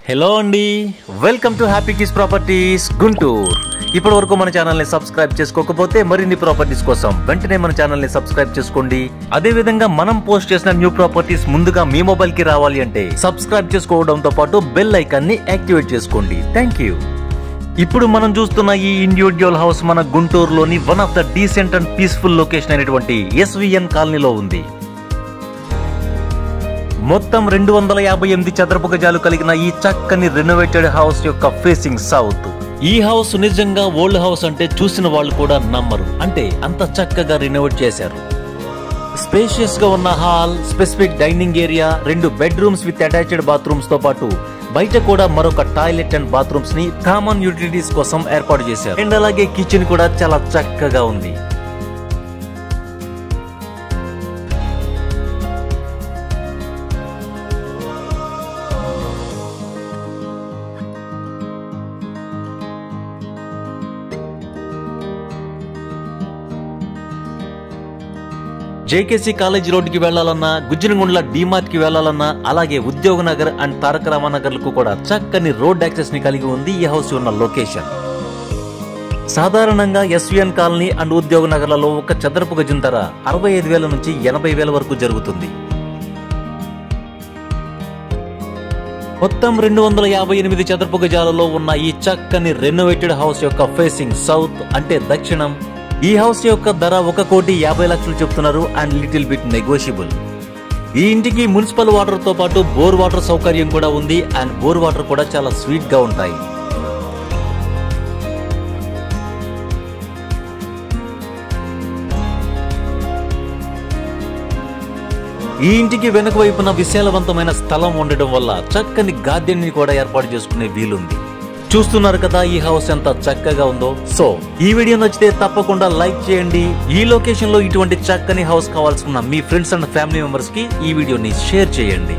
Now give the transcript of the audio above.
Hello అండి, welcome to happy kiss properties Guntur. ఇప్పటి వరకు మన ఛానల్ ని సబ్స్క్రైబ్ చేసుకోకపోతే మరిన్ని ప్రాపర్టీస్ కోసం వెంటనే మన ఛానల్ ని సబ్స్క్రైబ్ చేసుకోండి. అదే విధంగా మనం పోస్ట్ చేసిన న్యూ ప్రాపర్టీస్ ముందుగా మీ మొబైల్ కి రావాలి అంటే సబ్స్క్రైబ్ చేసుకోవడంతో పాటు బెల్ ఐకాన్ ని యాక్టివేట్ చేసుకోండి. Thank you. ఇప్పుడు మనం చూస్తున్న ఈ ఇండివిడ్యువల్ హౌస్ మన గుంటూరులోని one of the decent and peaceful location అయినటువంటి ఎస్విఎన్ కాలనీలో ఉంది. మొత్తం 258 చదరపు గజాలు కలిగిన ఈ చక్కని రెనోవేటెడ్ హౌస్ యొక్క ఫేసింగ్ సౌత్. ఈ హౌస్ నిజంగా ఓల్డ్ హౌస్ అంటే చూసిన వాళ్ళు కూడా నమ్మరు, అంటే అంత చక్కగా రెనోవేట్ చేశారు. స్పేషియస్ గా ఉన్న hall, specific dining area, 2 bedrooms with attached bathrooms తో పాటు బయట కూడా మరొక టాయిలెట్ అండ్ బాత్రూమ్స్ ని కామన్ యూటిలిటీస్ కోసం ఏర్పాటు చేశారు. అండ్ అలాగే కిచెన్ కూడా చాలా చక్కగా ఉంది. జేకేసీ కాలేజ్ రోడ్డుకి వెళ్లాలన్నా, గుజ్జనగుండ్ల డిమార్ట్ కి వెళ్లాలన్నా, అలాగే ఉద్యోగ నగర్ అండ్ తారక రామానగర్లకు కూడా చక్కని రోడ్ యాక్సెస్ ని కలిగి ఉంది ఈ హౌస్ ఉన్న లొకేషన్. సాధారణంగా ఎస్విఎన్ కాలనీ అండ్ ఉద్యోగ నగర్లలో ఒక చదరపు గజం ధర 65,000 నుంచి 80,000 వరకు జరుగుతుంది. మొత్తం 258 చదరపు గజాలలో ఉన్న ఈ చక్కని రెనోవేటెడ్ హౌస్ యొక్క ఫేసింగ్ సౌత్ అంటే దక్షిణం. ఈ హౌస్ యొక్క ధర 1,50,00,000 చెప్తున్నారు అండ్ లిటిల్ బిట్ నెగోషియబుల్. ఈ ఇంటికి మున్సిపల్ వాటర్ తో పాటు బోర్ వాటర్ సౌకర్యం కూడా ఉంది అండ్ బోర్ వాటర్ కూడా చాలా స్వీట్ గా ఉంటాయి. ఈ ఇంటికి వెనుక వైపున విశాలవంతమైన స్థలం ఉండడం వల్ల చక్కని గార్డెన్ ని కూడా ఏర్పాటు చేసుకునే వీలుంది. చూస్తున్నారు కదా ఈ హౌస్ ఎంత చక్కగా ఉందో. సో ఈ వీడియో నచ్చితే తప్పకుండా లైక్ చేయండి. ఈ లొకేషన్ లో ఇటువంటి చక్కని హౌస్ కావాల్సిన మీ ఫ్రెండ్స్ అండ్ ఫ్యామిలీ మెంబర్స్ కి ఈ వీడియోని షేర్ చేయండి.